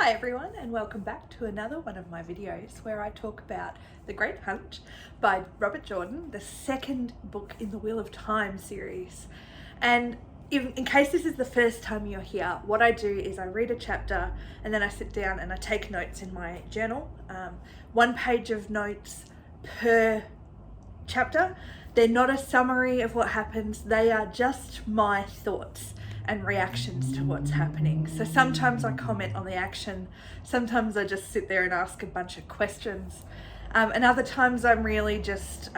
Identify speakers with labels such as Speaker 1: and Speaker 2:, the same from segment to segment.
Speaker 1: Hi everyone, and welcome back to another one of my videos where I talk about The Great Hunt by Robert Jordan, the second book in the Wheel of Time series. And in case this is the first time you're here, what I do is I read a chapter and then I sit down and I take notes in my journal. 1 page of notes per chapter. They're not a summary of what happens, they are just my thoughts and reactions to what's happening. So sometimes I comment on the action, sometimes I just sit there and ask a bunch of questions, and other times I'm really just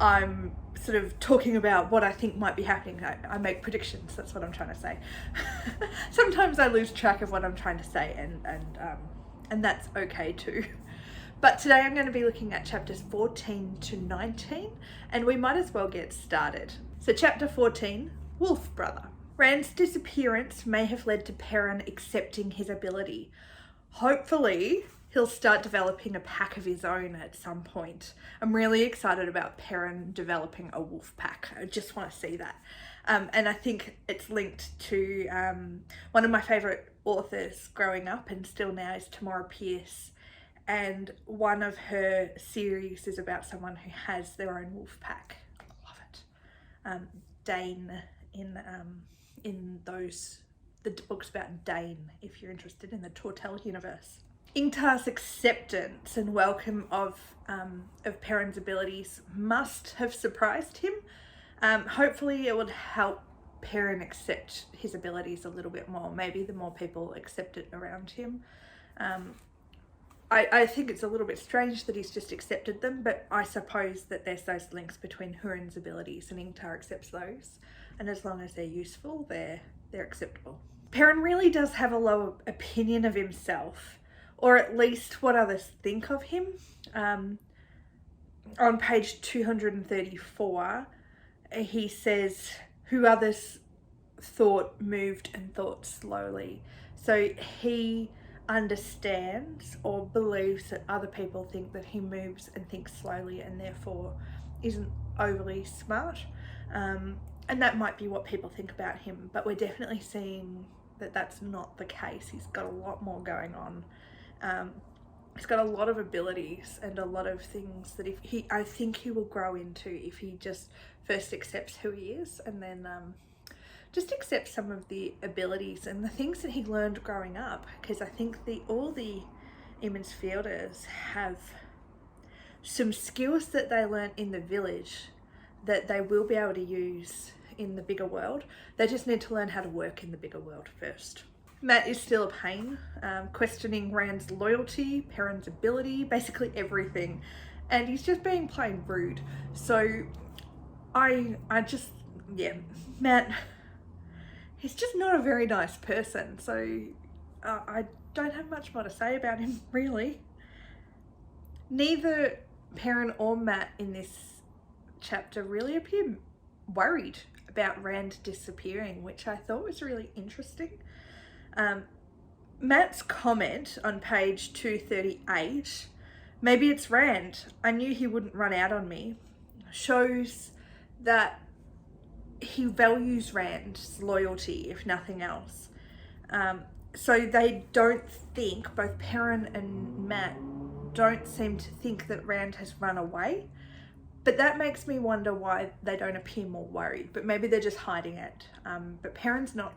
Speaker 1: I'm sort of talking about what I think might be happening. I make predictions, that's what I'm trying to say. Sometimes I lose track of what I'm trying to say, and that's okay too. But today I'm going to be looking at chapters 14 to 19, and we might as well get started. So chapter 14, Wolf Brother. Rand's disappearance may have led to Perrin accepting his ability. Hopefully, he'll start developing a pack of his own at some point. I'm really excited about Perrin developing a wolf pack. I just want to see that. And I think it's linked to one of my favourite authors growing up and still now is Tamora Pierce. And one of her series is about someone who has their own wolf pack. I love it. Dane in the books about Dane, if you're interested in the Tortel universe. Ingtar's acceptance and welcome of Perrin's abilities must have surprised him. Hopefully it would help Perrin accept his abilities a little bit more. Maybe the more people accept it around him. I think it's a little bit strange that he's just accepted them, but I suppose that there's those links between Hurin's abilities and Ingtar accepts those, and as long as they're useful, they're acceptable. Perrin really does have a low opinion of himself, or at least what others think of him. On page 234, he says, who others thought moved and thought slowly. So he understands or believes that other people think that he moves and thinks slowly and therefore isn't overly smart, and that might be what people think about him, but we're definitely seeing that that's not the case. He's got a lot more going on. He's got a lot of abilities and a lot of things that I think he will grow into if he just first accepts who he is, and then just accept some of the abilities and the things that he learned growing up, because I think all the Emond's Fielders have some skills that they learned in the village that they will be able to use in the bigger world. They just need to learn how to work in the bigger world first. Mat is still a pain, questioning Rand's loyalty, Perrin's ability, basically everything, and he's just being plain rude. So Mat, he's just not a very nice person, so I don't have much more to say about him, really. Neither Perrin or Mat in this chapter really appear worried about Rand disappearing, which I thought was really interesting. Mat's comment on page 238, maybe it's Rand, I knew he wouldn't run out on me, shows that he values Rand's loyalty, if nothing else. So they don't think, both Perrin and Mat don't seem to think that Rand has run away, but that makes me wonder why they don't appear more worried, but maybe they're just hiding it. But Perrin's not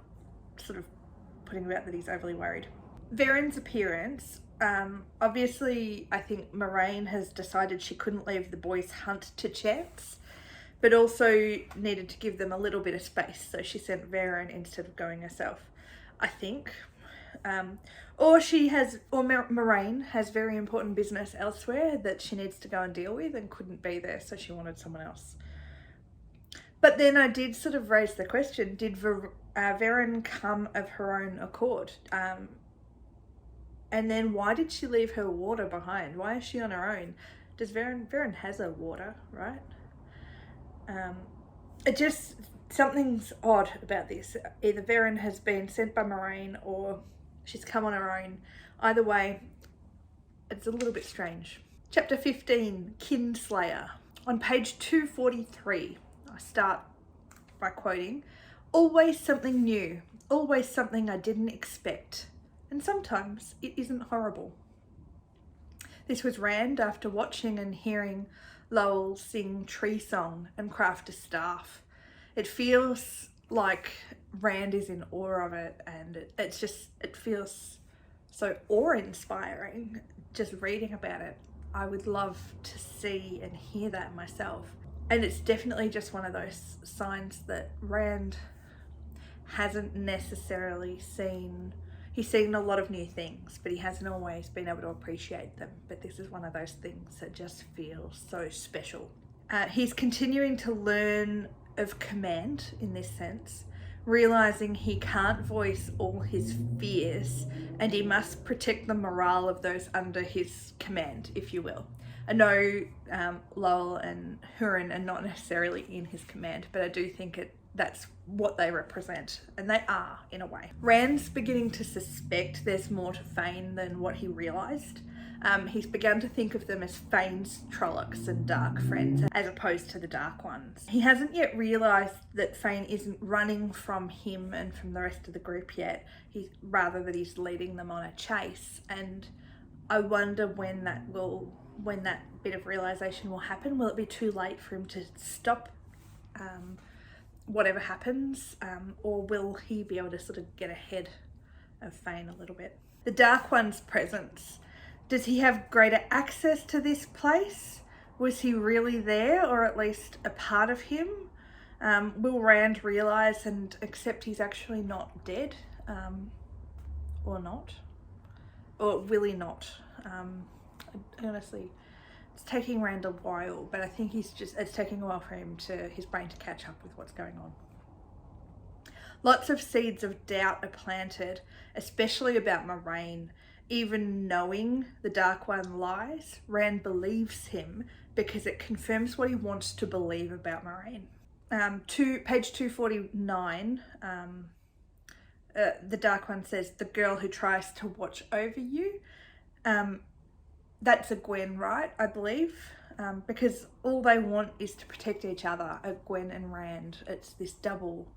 Speaker 1: sort of putting about that he's overly worried. Verin's appearance, obviously I think Moraine has decided she couldn't leave the boys' hunt to chance, but also needed to give them a little bit of space, so she sent Verin instead of going herself, I think. Or Moraine has very important business elsewhere that she needs to go and deal with and couldn't be there, so she wanted someone else. But then I did sort of raise the question, did Verin come of her own accord? And then why did she leave her water behind? Why is she on her own? Does Verin has her water, right? Something's odd about this. Either Verin has been sent by Moraine or she's come on her own. Either way, it's a little bit strange. Chapter 15, Kinslayer. On page 243, I start by quoting, always something new, always something I didn't expect. and sometimes it isn't horrible. This was Rand after watching and hearing Lowell sing Tree Song and craft a staff. It feels like Rand is in awe of it, and it feels so awe-inspiring just reading about it. I would love to see and hear that myself. And it's definitely just one of those signs that Rand hasn't necessarily seen. He's seen a lot of new things, but he hasn't always been able to appreciate them. But this is one of those things that just feels so special. He's continuing to learn of command in this sense, realizing he can't voice all his fears and he must protect the morale of those under his command, if you will. I know Lowell and Hurin are not necessarily in his command, but I do think that's what they represent, and they are in a way. Rand's beginning to suspect there's more to Fane than what he realised. He's begun to think of them as Fane's Trollocs and dark friends as opposed to the dark ones. He hasn't yet realised that Fane isn't running from him and from the rest of the group yet, rather that he's leading them on a chase, and I wonder when that bit of realisation will happen. Will it be too late for him to stop whatever happens, or will he be able to sort of get ahead of Fane a little bit? The Dark One's presence. Does he have greater access to this place? Was he really there, or at least a part of him? Will Rand realise and accept he's actually not dead, or not? Or will he not? Honestly, it's taking Rand a while, but I think it's taking a while for his brain to catch up with what's going on. Lots of seeds of doubt are planted, especially about Moraine. Even knowing the Dark One lies, Rand believes him because it confirms what he wants to believe about Moraine. Page 249, the Dark One says, "The girl who tries to watch over you." That's Egwene, right? I believe, because all they want is to protect each other, Egwene and Rand. It's this double.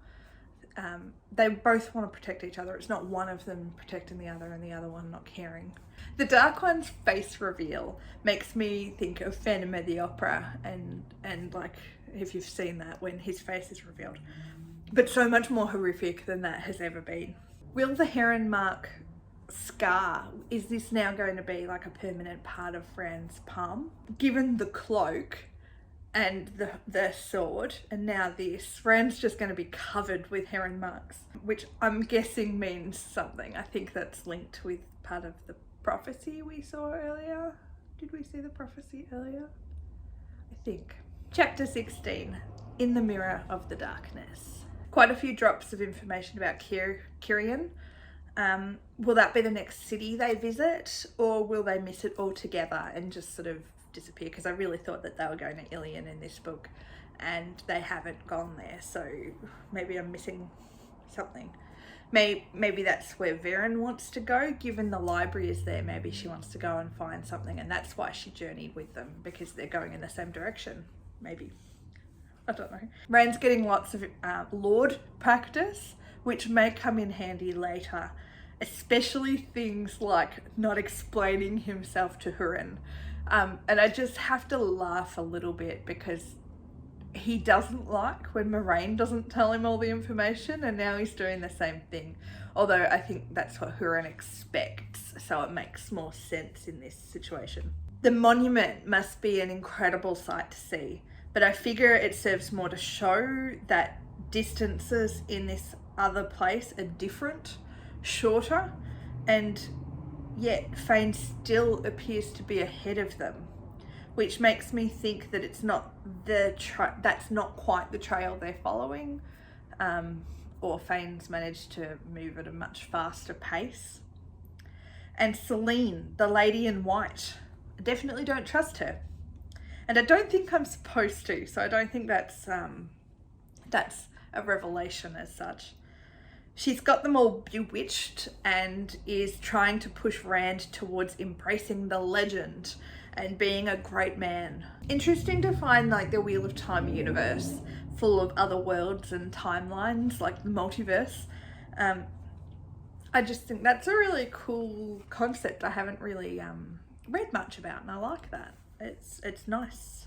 Speaker 1: They both want to protect each other. It's not one of them protecting the other and the other one not caring. The Dark One's face reveal makes me think of Phantom of the Opera and like, if you've seen that, when his face is revealed. But so much more horrific than that has ever been. Will the heron mark scar, is this now going to be like a permanent part of Rand's palm? Given the cloak and the sword, and now this, Rand's just going to be covered with heron marks, which I'm guessing means something. I think that's linked with part of the prophecy we saw earlier. Did we see the prophecy earlier? I think. Chapter 16, In the Mirror of the Darkness. Quite a few drops of information about Kyrian. Will that be the next city they visit, or will they miss it altogether and just sort of disappear? Because I really thought that they were going to Ilion in this book and they haven't gone there, so maybe I'm missing something. Maybe that's where Verin wants to go, given the library is there. Maybe she wants to go and find something, and that's why she journeyed with them, because they're going in the same direction. Maybe. I don't know. Rand's getting lots of Lord practice, which may come in handy later, especially things like not explaining himself to Hurin. And I just have to laugh a little bit because he doesn't like when Moraine doesn't tell him all the information, and now he's doing the same thing. Although I think that's what Hurin expects, so it makes more sense in this situation. The monument must be an incredible sight to see, but I figure it serves more to show that distances in this other place are different, shorter, and yet Fane still appears to be ahead of them, which makes me think that it's not that's not quite the trail they're following, or Fane's managed to move at a much faster pace. And Selene, the lady in white, I definitely don't trust her, and I don't think I'm supposed to, so I don't think that's a revelation as such. She's got them all bewitched and is trying to push Rand towards embracing the legend and being a great man. Interesting to find like the Wheel of Time universe full of other worlds and timelines, like the multiverse. I I just think that's a really cool concept I haven't really read much about, and I like that. It's nice,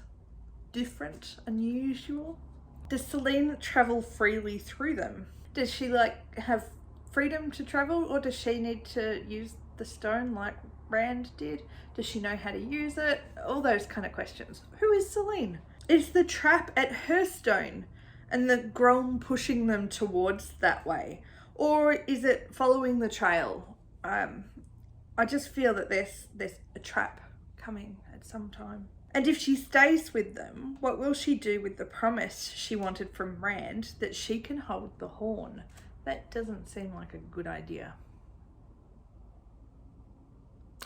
Speaker 1: different, unusual. Does Selene travel freely through them? Does she like have freedom to travel, or does she need to use the stone like Rand did? Does she know how to use it? All those kind of questions. Who is Selene? Is the trap at her stone and the Grom pushing them towards that way? Or is it following the trail? I just feel that there's a trap coming at some time. And if she stays with them, what will she do with the promise she wanted from Rand that she can hold the horn? That doesn't seem like a good idea.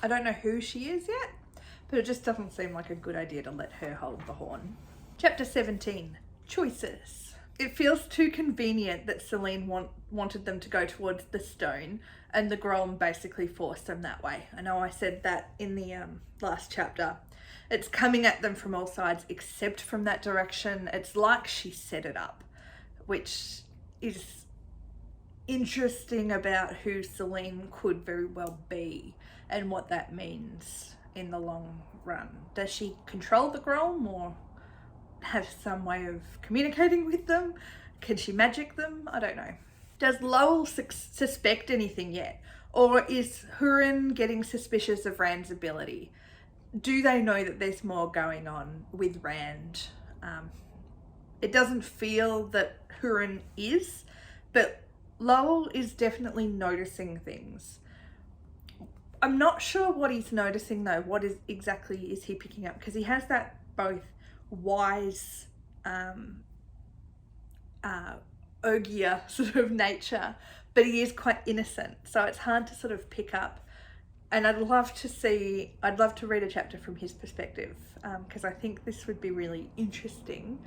Speaker 1: I don't know who she is yet, but it just doesn't seem like a good idea to let her hold the horn. Chapter 17, Choices. It feels too convenient that Selene wanted them to go towards the stone, and the Grom basically forced them that way. I know I said that in the last chapter. It's coming at them from all sides except from that direction. It's like she set it up, which is interesting about who Selene could very well be and what that means in the long run. Does she control the Grom or have some way of communicating with them? Can she magic them? I don't know. Does Lowell suspect anything yet? Or is Hurin getting suspicious of Rand's ability? Do they know that there's more going on with Rand? It doesn't feel that Hurin is, but Lowell is definitely noticing things. I'm not sure what he's noticing though. What exactly is he picking up? Because he has that both wise, ogier sort of nature, but he is quite innocent. So it's hard to sort of pick up. And I'd love to read a chapter from his perspective, because I think this would be really interesting.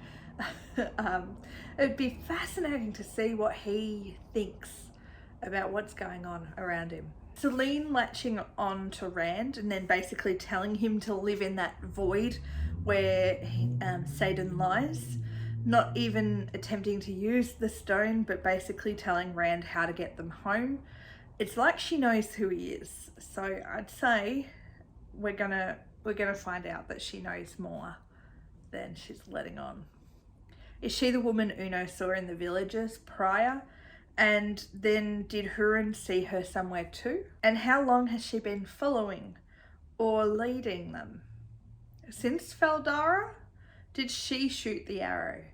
Speaker 1: It'd be fascinating to see what he thinks about what's going on around him. Selene latching on to Rand and then basically telling him to live in that void where Satan lies, not even attempting to use the stone, but basically telling Rand how to get them home. It's like she knows who he is. So I'd say we're gonna find out that she knows more than she's letting on. Is she the woman Uno saw in the villages prior? And then did Hurin see her somewhere too? And how long has she been following or leading them? Since Faldara? Did she shoot the arrow?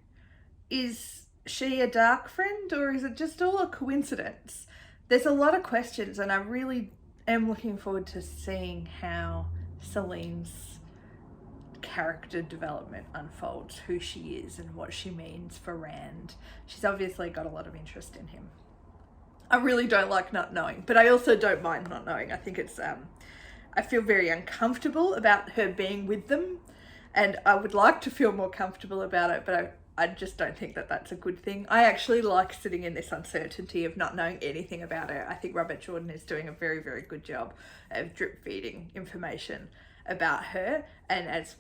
Speaker 1: Is she a dark friend, or is it just all a coincidence? There's a lot of questions, and I really am looking forward to seeing how Selene's character development unfolds, who she is and what she means for Rand. She's obviously got a lot of interest in him. I really don't like not knowing, but I also don't mind not knowing. I think it's, I feel very uncomfortable about her being with them, and I would like to feel more comfortable about it, but I just don't think that that's a good thing. I actually like sitting in this uncertainty of not knowing anything about her. I think Robert Jordan is doing a very, very good job of drip feeding information about her, and as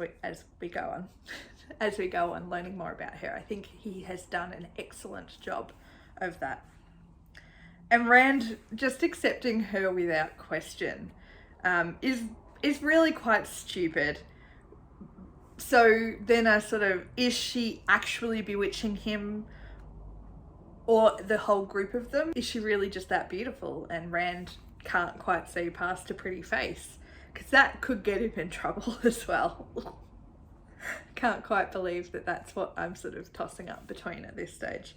Speaker 1: we go on learning more about her, I think he has done an excellent job of that. And Rand just accepting her without question is really quite stupid. So then is she actually bewitching him or the whole group of them? Is she really just that beautiful and Rand can't quite see past a pretty face? Because that could get him in trouble as well. Can't quite believe that that's what I'm sort of tossing up between at this stage.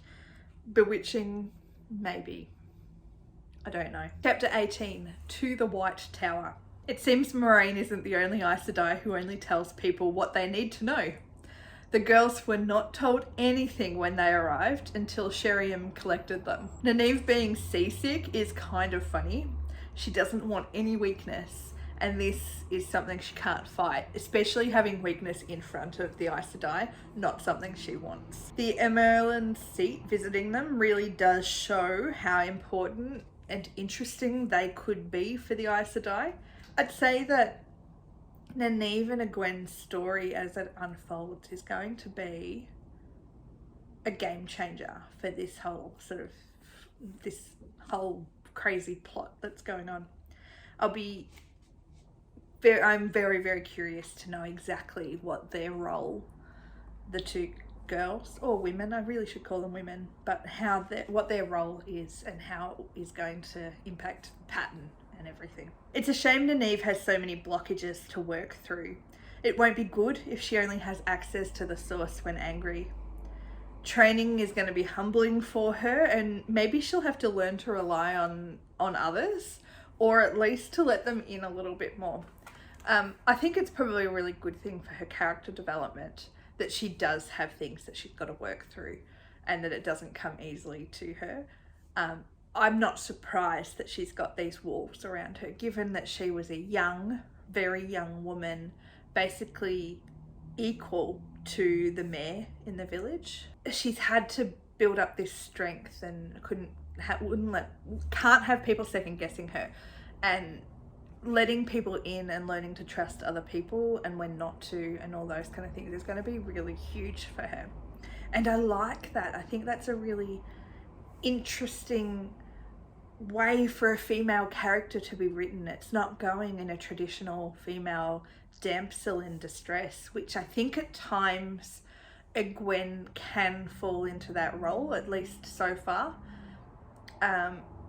Speaker 1: Bewitching, maybe. I don't know. Chapter 18, To the White Tower. It seems Moraine isn't the only Aes Sedai who only tells people what they need to know. The girls were not told anything when they arrived until Sheriam collected them. Nynaeve being seasick is kind of funny. She doesn't want any weakness, and this is something she can't fight, especially having weakness in front of the Aes Sedai, not something she wants. The Emerlin seat visiting them really does show how important and interesting they could be for the Aes Sedai. I'd say that Nynaeve and Egwene's story as it unfolds is going to be a game changer for this whole crazy plot that's going on. I'm very, very curious to know exactly what their role, the two girls, or women, I really should call them women, but what their role is and how it is going to impact the pattern and everything. It's a shame Nynaeve has so many blockages to work through. It won't be good if she only has access to the source when angry. Training is going to be humbling for her, and maybe she'll have to learn to rely on others, or at least to let them in a little bit more. I think it's probably a really good thing for her character development that she does have things that she's got to work through and that it doesn't come easily to her. I'm not surprised that she's got these walls around her, given that she was a young, very young woman, basically equal to the mayor in the village. She's had to build up this strength and can't have people second guessing her, and letting people in and learning to trust other people and when not to, and all those kind of things is going to be really huge for her. And I like that. I think that's a really interesting way for a female character to be written. It's not going in a traditional female damsel in distress, which I think at times Egwene can fall into that role, at least so far.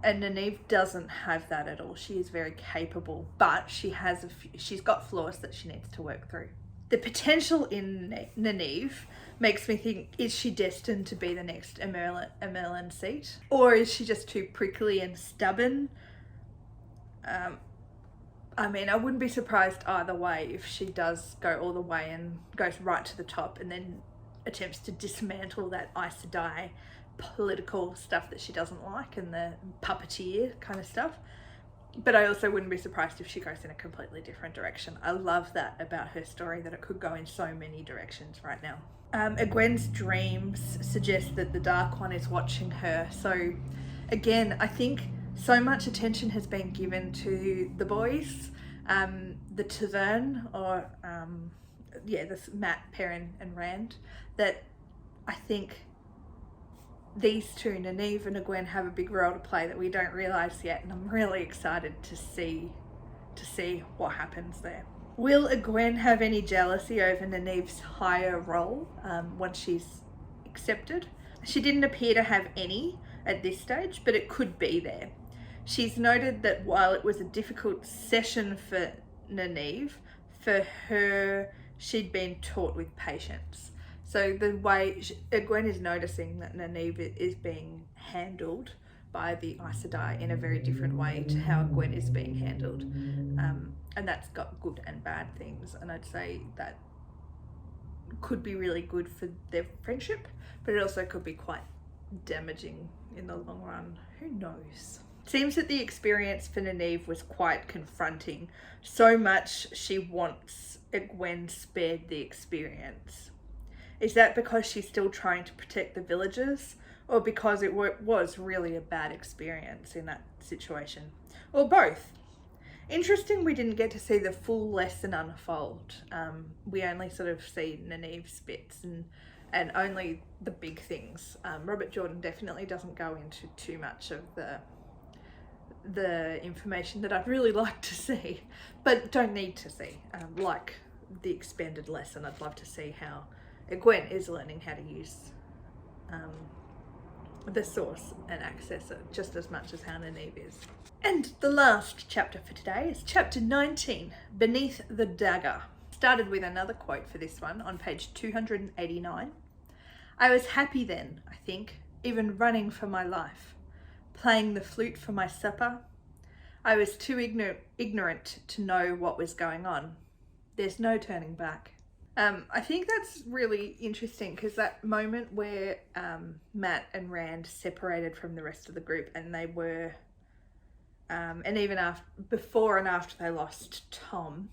Speaker 1: And Nynaeve doesn't have that at all. She is very capable, but she's got flaws that she needs to work through. The potential in Nynaeve makes me think, is she destined to be the next Merlin seat? Or is she just too prickly and stubborn? I mean, I wouldn't be surprised either way if she does go all the way and goes right to the top and then attempts to dismantle that Aes Sedai political stuff that she doesn't like and the puppeteer kind of stuff. But I also wouldn't be surprised if she goes in a completely different direction. I love that about her story, that it could go in so many directions right now. Egwene's dreams suggest that the Dark One is watching her. So again, I think so much attention has been given to the boys, the Tavern, or this Mat, Perrin and Rand, that I think these two, Nynaeve and Egwene, have a big role to play that we don't realise yet, and I'm really excited to see what happens there. Will Egwene have any jealousy over Nynaeve's higher role once she's accepted? She didn't appear to have any at this stage, but it could be there. She's noted that while it was a difficult session for Nynaeve, for her, she'd been taught with patience. So the way Egwene is noticing that Nynaeve is being handled by the Aes Sedai in a very different way to how Egwene is being handled. And that's got good and bad things. And I'd say that could be really good for their friendship, but it also could be quite damaging in the long run. Who knows? It seems that the experience for Nynaeve was quite confronting. So much she wants Egwene spared the experience. Is that because she's still trying to protect the villagers, or because it was really a bad experience in that situation? Or both? Interesting, we didn't get to see the full lesson unfold. We only sort of see Nynaeve's bits and only the big things. Robert Jordan definitely doesn't go into too much of the information that I'd really like to see, but don't need to see, like the expanded lesson. I'd love to see how Egwene is learning how to use the source and access it just as much as how Nynaeve is. And the last chapter for today is chapter 19, Beneath the Dagger. Started with another quote for this one on page 289. I was happy then, I think, even running for my life, playing the flute for my supper. I was too ignorant to know what was going on. There's no turning back. I think that's really interesting, because that moment where Mat and Rand separated from the rest of the group, and they were, and even before and after they lost Tom,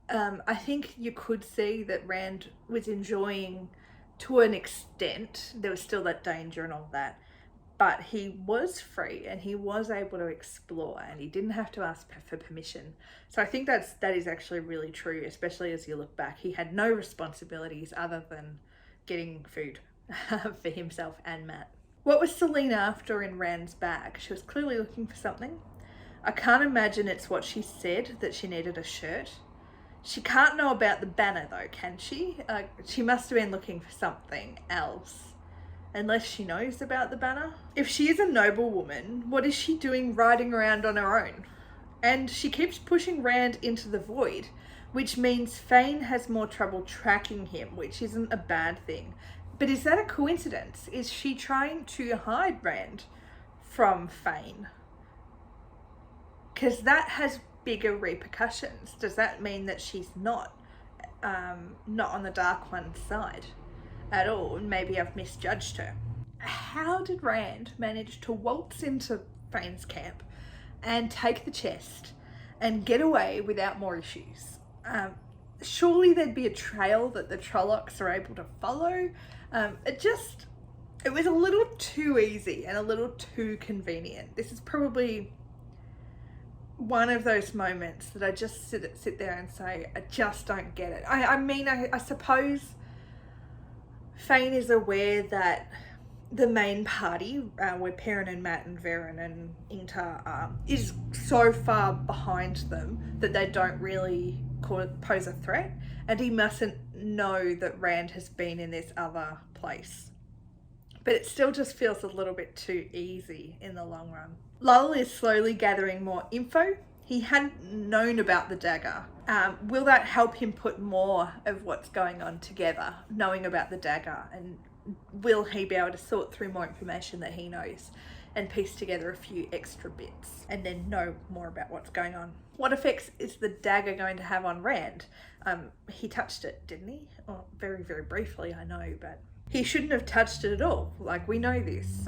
Speaker 1: I think you could see that Rand was enjoying, to an extent, there was still that danger and all that, but he was free and he was able to explore, and he didn't have to ask for permission. So I think that is actually really true, especially as you look back. He had no responsibilities other than getting food for himself and Mat. What was Selene after in Rand's bag? She was clearly looking for something. I can't imagine it's what she said, that she needed a shirt. She can't know about the banner though, can she? She must have been looking for something else. Unless she knows about the banner. If she is a noblewoman, what is she doing riding around on her own? And she keeps pushing Rand into the void, which means Fane has more trouble tracking him, which isn't a bad thing. But is that a coincidence? Is she trying to hide Rand from Fane? Because that has bigger repercussions. Does that mean that she's not on the Dark One's side at all? Maybe I've misjudged her. How did Rand manage to waltz into Fane's camp and take the chest and get away without more issues? Surely there'd be a trail that the Trollocs are able to follow. It was a little too easy and a little too convenient. This is probably one of those moments that I just sit there and say, I just don't get it. I suppose Fane is aware that the main party, where Perrin and Mat and Verin and Ingtar are, is so far behind them that they don't really pose a threat, and he mustn't know that Rand has been in this other place. But it still just feels a little bit too easy in the long run. Lull is slowly gathering more info. He hadn't known about the dagger. Will that help him put more of what's going on together, knowing about the dagger? And will he be able to sort through more information that he knows and piece together a few extra bits and then know more about what's going on? What effects is the dagger going to have on Rand? He touched it, didn't he? Oh, very, very briefly, I know, but he shouldn't have touched it at all. Like, we know this.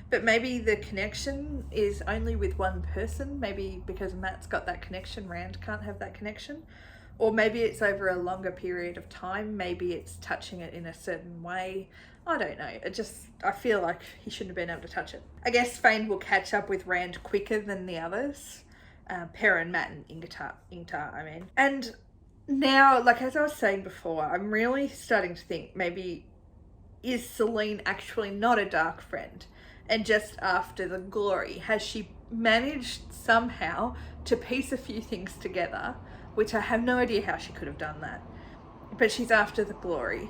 Speaker 1: But maybe the connection is only with one person. Maybe because Mat's got that connection, Rand can't have that connection. Or maybe it's over a longer period of time. Maybe it's touching it in a certain way. I don't know. I feel like he shouldn't have been able to touch it. I guess Fane will catch up with Rand quicker than the others. Perrin, Mat and Ingtar, I mean. And now, like as I was saying before, I'm really starting to think maybe, is Selene actually not a dark friend and just after the glory? Has she managed somehow to piece a few things together, which I have no idea how she could have done that, but she's after the glory.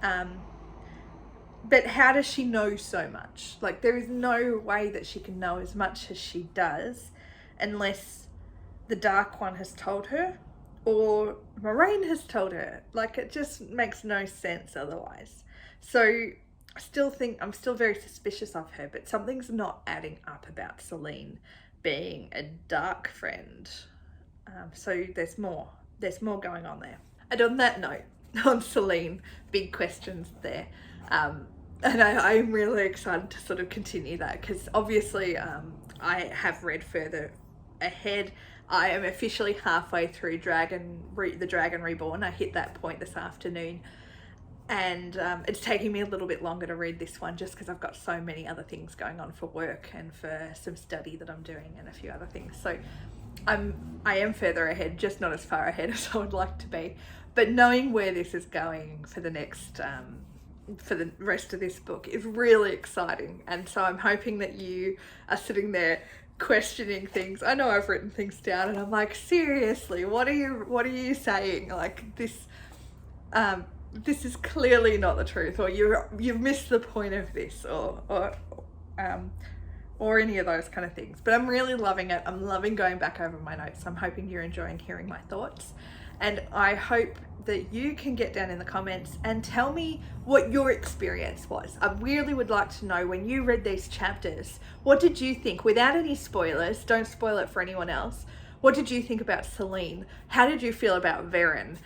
Speaker 1: But how does she know so much? Like, there is no way that she can know as much as she does unless the Dark One has told her or Moraine has told her. Like, it just makes no sense otherwise. So I still think, I'm still very suspicious of her, but something's not adding up about Selene being a dark friend. So there's more going on there. And on that note, on Selene, big questions there. And I'm really excited to sort of continue that, because obviously I have read further ahead. I am officially halfway through the Dragon Reborn. I hit that point this afternoon. And it's taking me a little bit longer to read this one just because I've got so many other things going on for work and for some study that I'm doing and a few other things. So I am further ahead, just not as far ahead as I would like to be. But knowing where this is going for the next, for the rest of this book is really exciting. And so I'm hoping that you are sitting there questioning things. I know I've written things down and I'm like, seriously, what are you saying? Like, this is clearly not the truth, or you've missed the point of this, or any of those kind of things. But I'm really loving it. I'm loving going back over my notes. I'm hoping you're enjoying hearing my thoughts, and I hope that you can get down in the comments and tell me what your experience was. I really would like to know, when you read these chapters, what did you think? Without any spoilers, don't spoil it for anyone else. What did you think about Selene? How did you feel about Verin?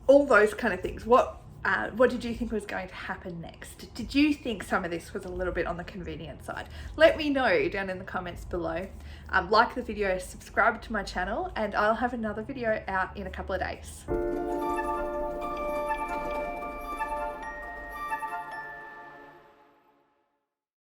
Speaker 1: All those kind of things. What did you think was going to happen next? Did you think some of this was a little bit on the convenient side? Let me know down in the comments below. Like the video, subscribe to my channel, and I'll have another video out in a couple of days.